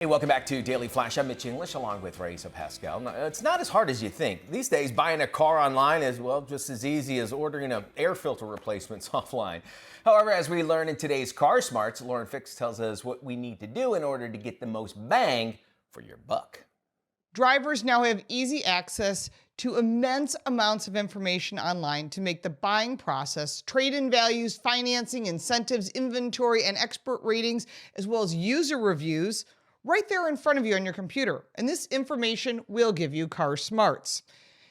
Hey, welcome back to Daily Flash. I'm Mitch along with Riesa, Pascal. Now, it's not as hard as you think. These days, buying a car online is, well, just as easy as ordering an air filter replacements offline. However, as we learn in today's Car Smarts, Lauren Fix tells us what we need to do in order to get the most bang for your buck. Drivers now have easy access to immense amounts of information online to make the buying process, trade-in values, financing, incentives, inventory, and expert ratings, as well as user reviews, right there in front of you on your computer. And this information will give you Car Smarts.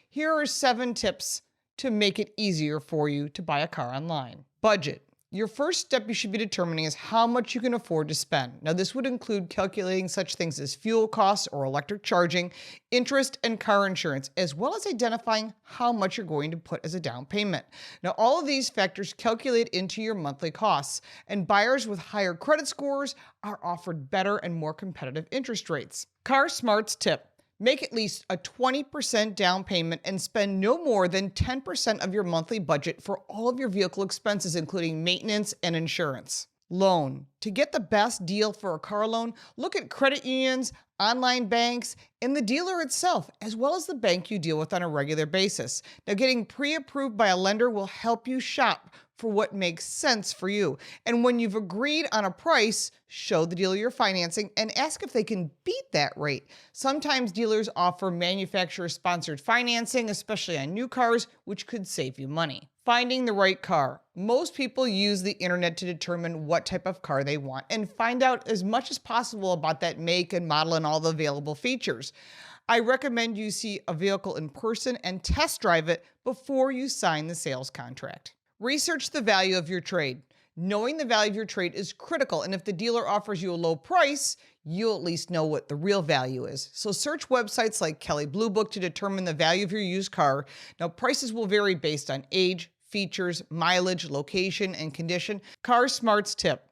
Here are 7 tips to make it easier for you to buy a car online. Budget. Your first step you should be determining is how much you can afford to spend. Now, this would include calculating such things as fuel costs or electric charging, interest, and car insurance, as well as identifying how much you're going to put as a down payment. Now, all of these factors calculate into your monthly costs, and buyers with higher credit scores are offered better and more competitive interest rates. Car Smarts tip. Make at least a 20% down payment and spend no more than 10% of your monthly budget for all of your vehicle expenses, including maintenance and insurance. Loan. To get the best deal for a car loan, look at credit unions, online banks, and the dealer itself, as well as the bank you deal with on a regular basis. Now, getting pre-approved by a lender will help you shop for what makes sense for you. And when you've agreed on a price, show the dealer you're financing and ask if they can beat that rate. Sometimes dealers offer manufacturer-sponsored financing, especially on new cars, which could save you money. Finding the right car. Most people use the internet to determine what type of car they want and find out as much as possible about that make and model and all the available features. I recommend you see a vehicle in person and test drive it before you sign the sales contract. Research the value of your trade. Knowing the value of your trade is critical, and if the dealer offers you a low price, you'll at least know what the real value is. So search websites like Kelley Blue Book to determine the value of your used car. Now, prices will vary based on age, features, mileage, location, and condition. Car Smarts tip.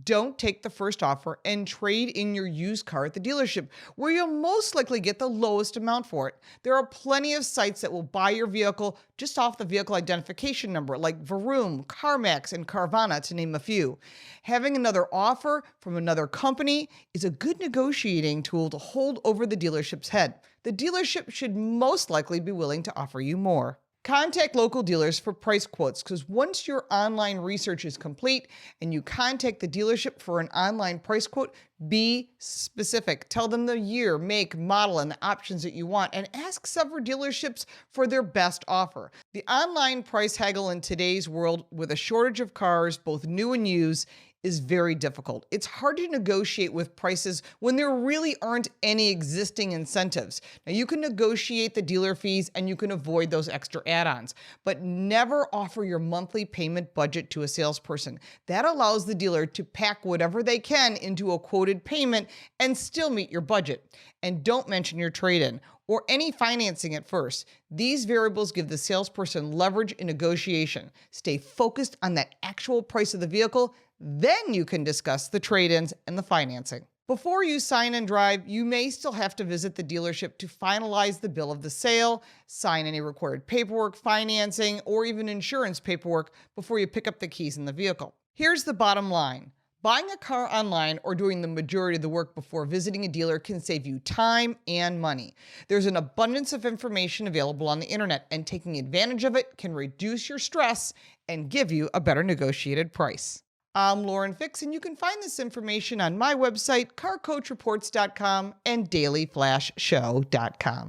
Don't take the first offer and trade in your used car at the dealership, where you'll most likely get the lowest amount for it. There are plenty of sites that will buy your vehicle just off the vehicle identification number, like Vroom, CarMax, and Carvana, to name a few. Having another offer from another company is a good negotiating tool to hold over the dealership's head. The dealership should most likely be willing to offer you more. Contact local dealers for price quotes, because once your online research is complete and you contact the dealership for an online price quote, be specific. Tell them the year, make, model, and the options that you want, and ask several dealerships for their best offer. The online price haggle in today's world, with a shortage of cars, both new and used, is very difficult. It's hard to negotiate with prices when there really aren't any existing incentives. Now, you can negotiate the dealer fees and you can avoid those extra add-ons, but never offer your monthly payment budget to a salesperson. That allows the dealer to pack whatever they can into a quoted payment and still meet your budget. And don't mention your trade-in or any financing at first. These variables give the salesperson leverage in negotiation. Stay focused on that actual price of the vehicle, then you can discuss the trade-ins and the financing. Before you sign and drive, you may still have to visit the dealership to finalize the bill of the sale, sign any required paperwork, financing, or even insurance paperwork before you pick up the keys in the vehicle. Here's the bottom line. Buying a car online or doing the majority of the work before visiting a dealer can save you time and money. There's an abundance of information available on the internet, and taking advantage of it can reduce your stress and give you a better negotiated price. I'm Lauren Fix, and you can find this information on my website, carcoachreports.com and dailyflashshow.com.